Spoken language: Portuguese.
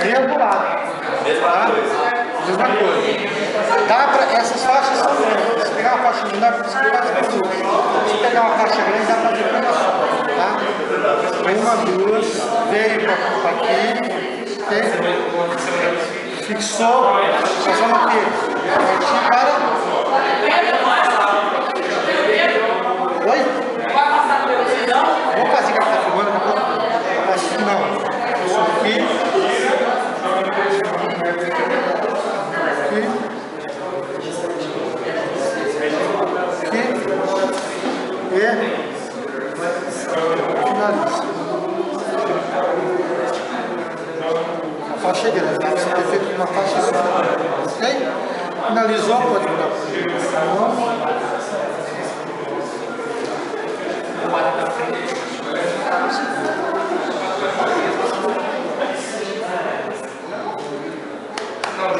triangulado. Tá? Mesma coisa. Dá pra, essas faixas são grandes. Se pegar uma faixa menor, você faz por duas. Se pegar uma faixa grande, dá pra fazer por uma só. Tá? Uma, duas, veio pra aqui, okay? Fixou, nós vamos aqui. Partir para. Oi? Vamos fazer que ela está filmando daqui a pouco? Acho que não. Isso aqui. E finaliza. A faixa é grande, dá para você ter feito uma faixa grande. Ok? Finalizou, pode virar para o